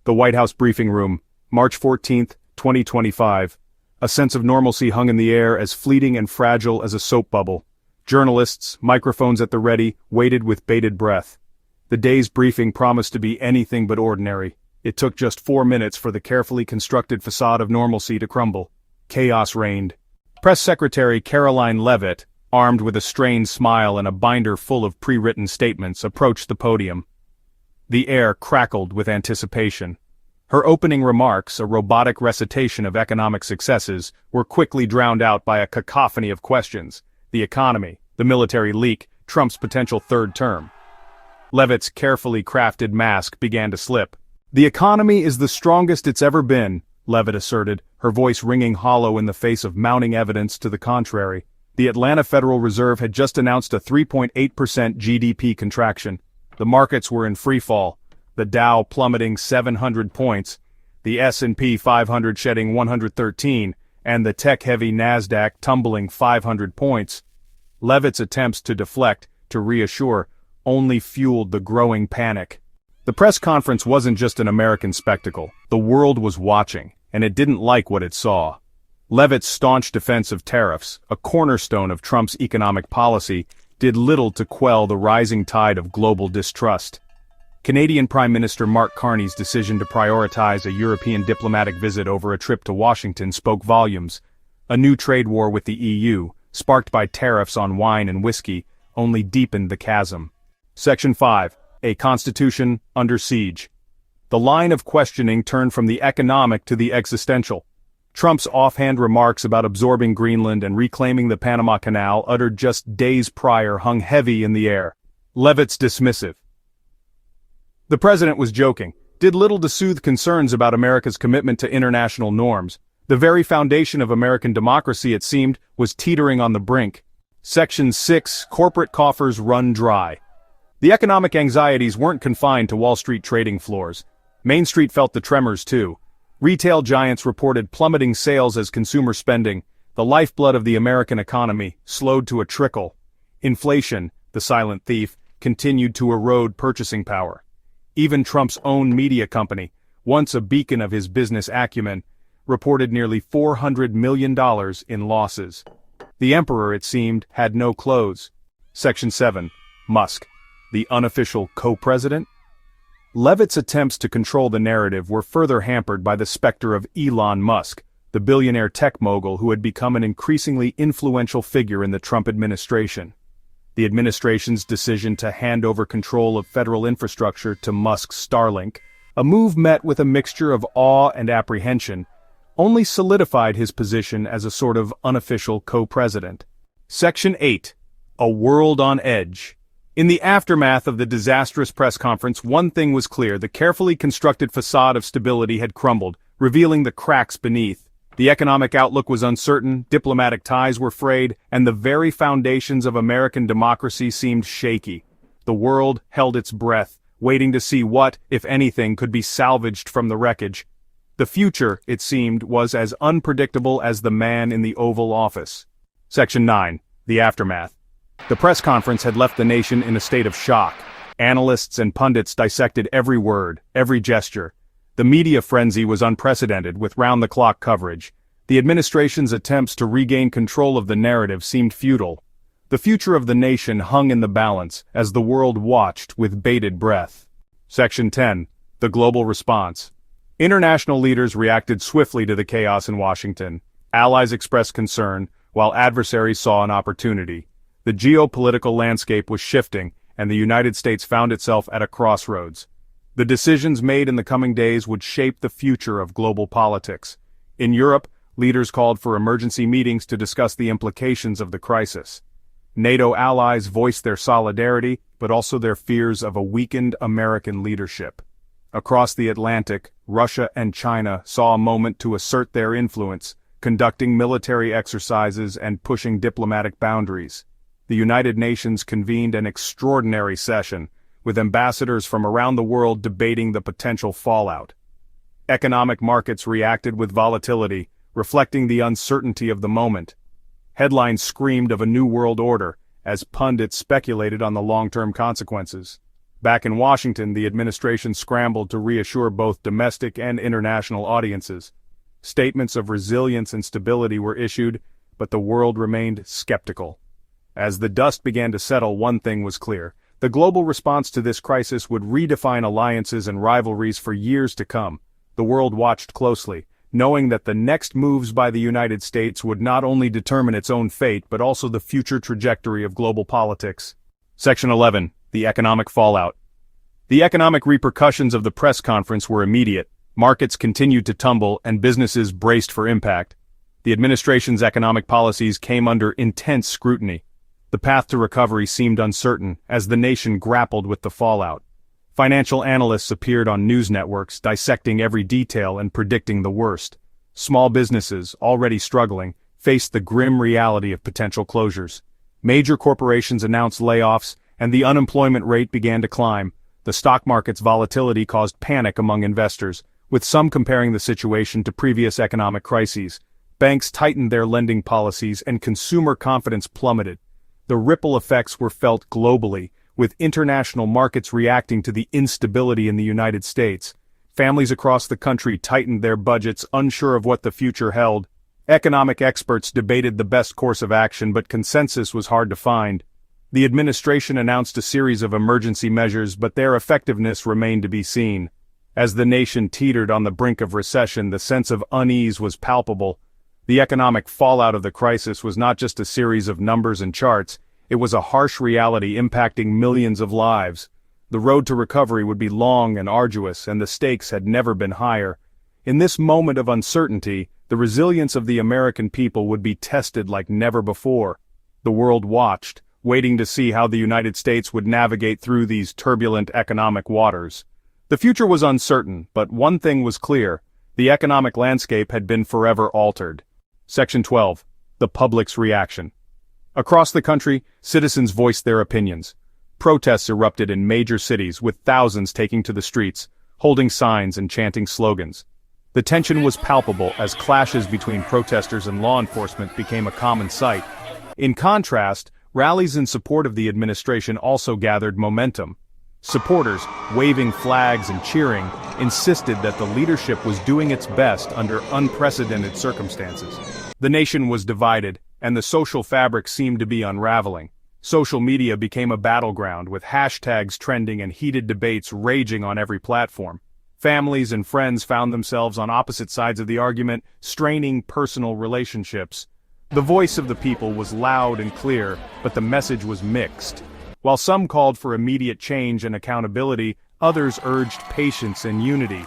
The White House briefing room, March 14, 2025. A sense of normalcy hung in the air, as fleeting and fragile as a soap bubble. Journalists, microphones at the ready, waited with bated breath. The day's briefing promised to be anything but ordinary. It took just 4 minutes for the carefully constructed facade of normalcy to crumble. Chaos reigned. Press Secretary Caroline Leavitt, armed with a strained smile and a binder full of pre-written statements, approached the podium. The air crackled with anticipation. Her opening remarks, a robotic recitation of economic successes, were quickly drowned out by a cacophony of questions: the economy, the military leak, Trump's potential third term. Leavitt's carefully crafted mask began to slip. "The economy is the strongest it's ever been," Leavitt asserted, her voice ringing hollow in the face of mounting evidence to the contrary. The Atlanta Federal Reserve had just announced a 3.8% GDP contraction. The markets were in freefall, the Dow plummeting 700 points, the S&P 500 shedding 113, and the tech-heavy NASDAQ tumbling 500 points. Leavitt's attempts to deflect, to reassure, only fueled the growing panic. The press conference wasn't just an American spectacle. The world was watching, and it didn't like what it saw. Leavitt's staunch defense of tariffs, a cornerstone of Trump's economic policy, did little to quell the rising tide of global distrust. Canadian Prime Minister Mark Carney's decision to prioritize a European diplomatic visit over a trip to Washington spoke volumes. A new trade war with the EU, sparked by tariffs on wine and whiskey, only deepened the chasm. Section 5. A Constitution Under Siege. The line of questioning turned from the economic to the existential. Trump's offhand remarks about absorbing Greenland and reclaiming the Panama Canal, uttered just days prior, hung heavy in the air. Leavitt's dismissive. The president was joking, did little to soothe concerns about America's commitment to international norms. The very foundation of American democracy, it seemed, was teetering on the brink. Section 6. Corporate coffers run dry. The economic anxieties weren't confined to Wall Street trading floors. Main Street felt the tremors too. Retail giants reported plummeting sales as consumer spending, the lifeblood of the American economy, slowed to a trickle. Inflation, the silent thief, continued to erode purchasing power. Even Trump's own media company, once a beacon of his business acumen, reported nearly $400 million in losses. The emperor, it seemed, had no clothes. Section 7. Musk, the unofficial co-president. Leavitt's attempts to control the narrative were further hampered by the specter of Elon Musk, the billionaire tech mogul who had become an increasingly influential figure in the Trump administration. The administration's decision to hand over control of federal infrastructure to Musk's Starlink, a move met with a mixture of awe and apprehension, only solidified his position as a sort of unofficial co-president. Section 8. A World on Edge. In the aftermath of the disastrous press conference, one thing was clear: the carefully constructed facade of stability had crumbled, revealing the cracks beneath. The economic outlook was uncertain, diplomatic ties were frayed, and the very foundations of American democracy seemed shaky. The world held its breath, waiting to see what, if anything, could be salvaged from the wreckage. The future, it seemed, was as unpredictable as the man in the Oval Office. Section 9. The Aftermath. The press conference had left the nation in a state of shock. Analysts and pundits dissected every word, every gesture. The media frenzy was unprecedented, with round-the-clock coverage. The administration's attempts to regain control of the narrative seemed futile. The future of the nation hung in the balance, as the world watched with bated breath. Section 10. The Global Response. International leaders reacted swiftly to the chaos in Washington. Allies expressed concern, while adversaries saw an opportunity. The geopolitical landscape was shifting, and the United States found itself at a crossroads. The decisions made in the coming days would shape the future of global politics. In Europe, leaders called for emergency meetings to discuss the implications of the crisis. NATO allies voiced their solidarity, but also their fears of a weakened American leadership. Across the Atlantic, Russia and China saw a moment to assert their influence, conducting military exercises and pushing diplomatic boundaries. The United Nations convened an extraordinary session, with ambassadors from around the world debating the potential fallout. Economic markets reacted with volatility, reflecting the uncertainty of the moment. Headlines screamed of a new world order, as pundits speculated on the long-term consequences. Back in Washington, the administration scrambled to reassure both domestic and international audiences. Statements of resilience and stability were issued, but the world remained skeptical. As the dust began to settle, one thing was clear. The global response to this crisis would redefine alliances and rivalries for years to come. The world watched closely, knowing that the next moves by the United States would not only determine its own fate but also the future trajectory of global politics. Section 11. The economic fallout. The economic repercussions of the press conference were immediate. Markets continued to tumble and businesses braced for impact. The administration's economic policies came under intense scrutiny. The path to recovery seemed uncertain as the nation grappled with the fallout. Financial analysts appeared on news networks, dissecting every detail and predicting the worst. Small businesses, already struggling, faced the grim reality of potential closures. Major corporations announced layoffs, and the unemployment rate began to climb. The stock market's volatility caused panic among investors, with some comparing the situation to previous economic crises. Banks tightened their lending policies and consumer confidence plummeted. The ripple effects were felt globally, with international markets reacting to the instability in the United States. Families across the country tightened their budgets, unsure of what the future held. Economic experts debated the best course of action, but consensus was hard to find. The administration announced a series of emergency measures, but their effectiveness remained to be seen. As the nation teetered on the brink of recession, the sense of unease was palpable. The economic fallout of the crisis was not just a series of numbers and charts, it was a harsh reality impacting millions of lives. The road to recovery would be long and arduous, and the stakes had never been higher. In this moment of uncertainty, the resilience of the American people would be tested like never before. The world watched, waiting to see how the United States would navigate through these turbulent economic waters. The future was uncertain, but one thing was clear: the economic landscape had been forever altered. Section 12. The public's reaction. Across the country, citizens voiced their opinions. Protests erupted in major cities, with thousands taking to the streets, holding signs and chanting slogans. The tension was palpable as clashes between protesters and law enforcement became a common sight. In contrast, rallies in support of the administration also gathered momentum. Supporters, waving flags and cheering, insisted that the leadership was doing its best under unprecedented circumstances. The nation was divided, and the social fabric seemed to be unraveling. Social media became a battleground, with hashtags trending and heated debates raging on every platform. Families and friends found themselves on opposite sides of the argument, straining personal relationships. The voice of the people was loud and clear, but the message was mixed. While some called for immediate change and accountability, others urged patience and unity.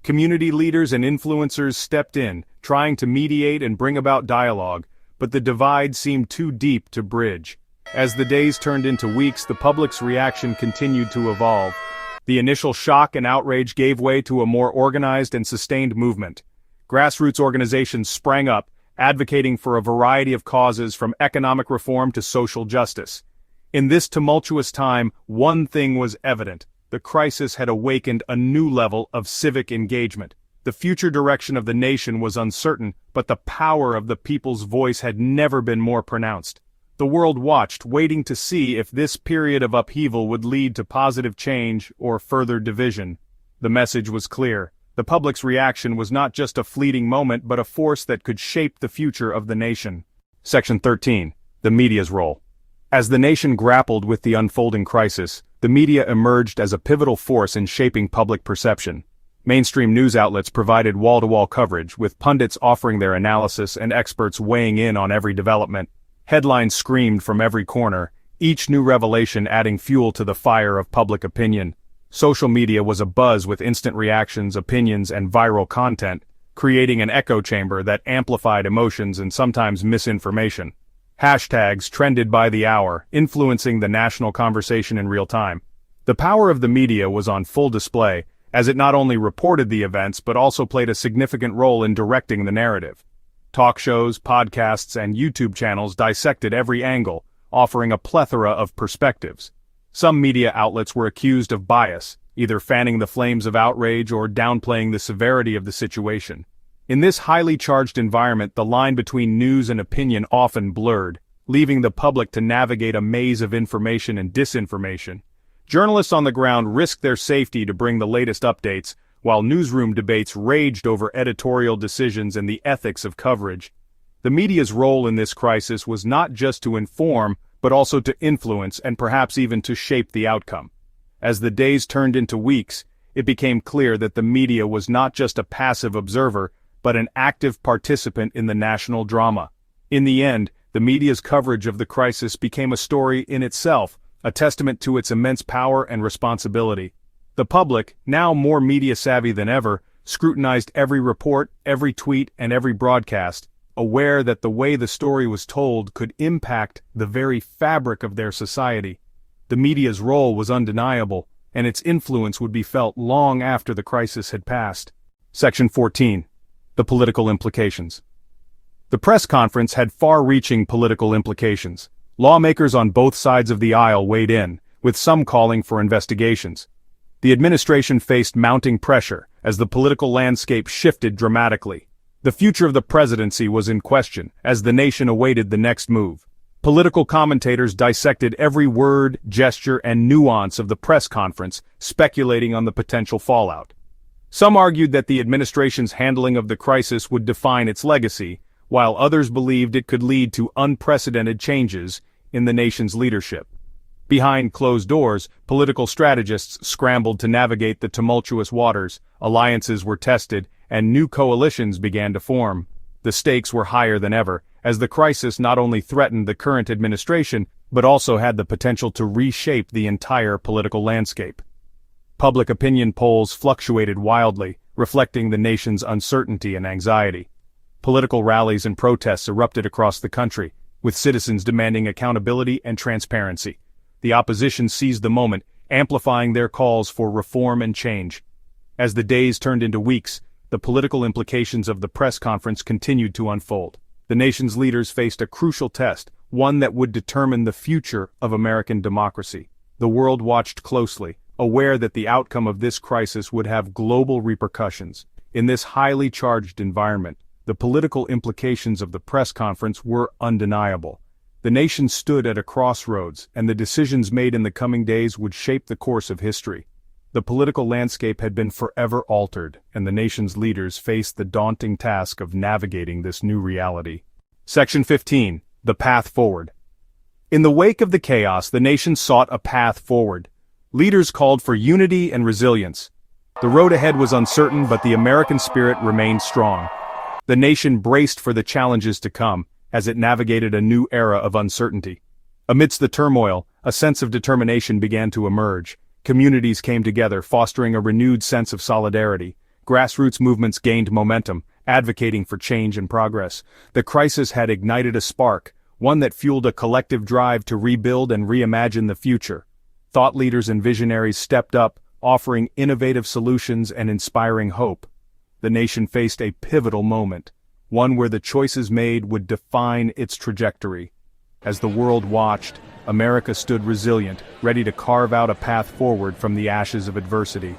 Community leaders and influencers stepped in, trying to mediate and bring about dialogue, but the divide seemed too deep to bridge. As the days turned into weeks, the public's reaction continued to evolve. The initial shock and outrage gave way to a more organized and sustained movement. Grassroots organizations sprang up, advocating for a variety of causes from economic reform to social justice. In this tumultuous time, one thing was evident: the crisis had awakened a new level of civic engagement. The future direction of the nation was uncertain, but the power of the people's voice had never been more pronounced. The world watched, waiting to see if this period of upheaval would lead to positive change or further division. The message was clear. The public's reaction was not just a fleeting moment, but a force that could shape the future of the nation. Section 13. The media's role. As the nation grappled with the unfolding crisis, the media emerged as a pivotal force in shaping public perception. Mainstream news outlets provided wall-to-wall coverage, with pundits offering their analysis and experts weighing in on every development. Headlines screamed from every corner, each new revelation adding fuel to the fire of public opinion. Social media was abuzz with instant reactions, opinions, and viral content, creating an echo chamber that amplified emotions and sometimes misinformation. Hashtags trended by the hour, influencing the national conversation in real time. The power of the media was on full display, as it not only reported the events but also played a significant role in directing the narrative. Talk shows, podcasts, and YouTube channels dissected every angle, offering a plethora of perspectives. Some media outlets were accused of bias, either fanning the flames of outrage or downplaying the severity of the situation. In this highly charged environment, the line between news and opinion often blurred, leaving the public to navigate a maze of information and disinformation. Journalists on the ground risked their safety to bring the latest updates, while newsroom debates raged over editorial decisions and the ethics of coverage. The media's role in this crisis was not just to inform, but also to influence and perhaps even to shape the outcome. As the days turned into weeks, it became clear that the media was not just a passive observer, but an active participant in the national drama. In the end, the media's coverage of the crisis became a story in itself, a testament to its immense power and responsibility. The public, now more media-savvy than ever, scrutinized every report, every tweet, and every broadcast, aware that the way the story was told could impact the very fabric of their society. The media's role was undeniable, and its influence would be felt long after the crisis had passed. Section 14. The political implications. The press conference had far-reaching political implications. Lawmakers on both sides of the aisle weighed in, with some calling for investigations. The administration faced mounting pressure as the political landscape shifted dramatically. The future of the presidency was in question as the nation awaited the next move. Political commentators dissected every word, gesture, and nuance of the press conference, speculating on the potential fallout. Some argued that the administration's handling of the crisis would define its legacy, while others believed it could lead to unprecedented changes in the nation's leadership. Behind closed doors, political strategists scrambled to navigate the tumultuous waters, alliances were tested, and new coalitions began to form. The stakes were higher than ever, as the crisis not only threatened the current administration, but also had the potential to reshape the entire political landscape. Public opinion polls fluctuated wildly, reflecting the nation's uncertainty and anxiety. Political rallies and protests erupted across the country, with citizens demanding accountability and transparency. The opposition seized the moment, amplifying their calls for reform and change. As the days turned into weeks, the political implications of the press conference continued to unfold. The nation's leaders faced a crucial test, one that would determine the future of American democracy. The world watched closely, aware that the outcome of this crisis would have global repercussions. In this highly charged environment, the political implications of the press conference were undeniable. The nation stood at a crossroads, and the decisions made in the coming days would shape the course of history. The political landscape had been forever altered, and the nation's leaders faced the daunting task of navigating this new reality. Section 15. The Path Forward. In the wake of the chaos, the nation sought a path forward. Leaders called for unity and resilience. The road ahead was uncertain, but the American spirit remained strong. The nation braced for the challenges to come, as it navigated a new era of uncertainty. Amidst the turmoil, a sense of determination began to emerge. Communities came together, fostering a renewed sense of solidarity. Grassroots movements gained momentum, advocating for change and progress. The crisis had ignited a spark, one that fueled a collective drive to rebuild and reimagine the future. Thought leaders and visionaries stepped up, offering innovative solutions and inspiring hope. The nation faced a pivotal moment, one where the choices made would define its trajectory. As the world watched, America stood resilient, ready to carve out a path forward from the ashes of adversity.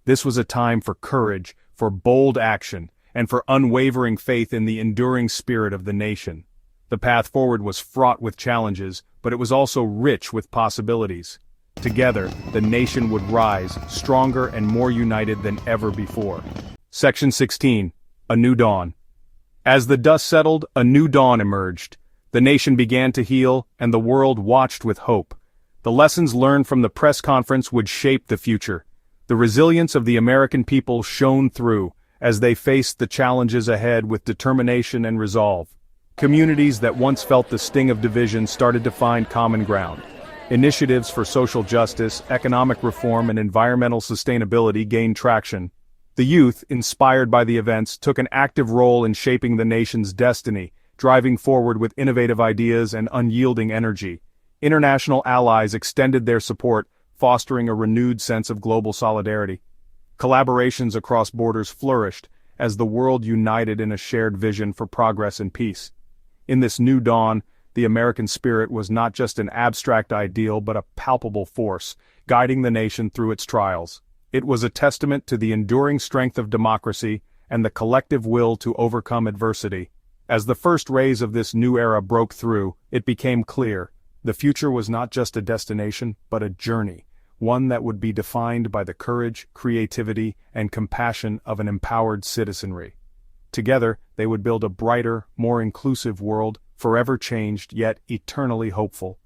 This was a time for courage, for bold action, and for unwavering faith in the enduring spirit of the nation. The path forward was fraught with challenges, but it was also rich with possibilities. Together, the nation would rise, stronger and more united than ever before. Section 16. A New Dawn. As the dust settled, a new dawn emerged. The nation began to heal, and the world watched with hope. The lessons learned from the press conference would shape the future. The resilience of the American people shone through, as they faced the challenges ahead with determination and resolve. Communities that once felt the sting of division started to find common ground. Initiatives for social justice, economic reform, and environmental sustainability gained traction. The youth, inspired by the events, took an active role in shaping the nation's destiny, driving forward with innovative ideas and unyielding energy. International allies extended their support, fostering a renewed sense of global solidarity. Collaborations across borders flourished, as the world united in a shared vision for progress and peace. In this new dawn, the American spirit was not just an abstract ideal but a palpable force, guiding the nation through its trials. It was a testament to the enduring strength of democracy and the collective will to overcome adversity. As the first rays of this new era broke through, it became clear, the future was not just a destination, but a journey, one that would be defined by the courage, creativity, and compassion of an empowered citizenry. Together, they would build a brighter, more inclusive world, forever changed yet eternally hopeful.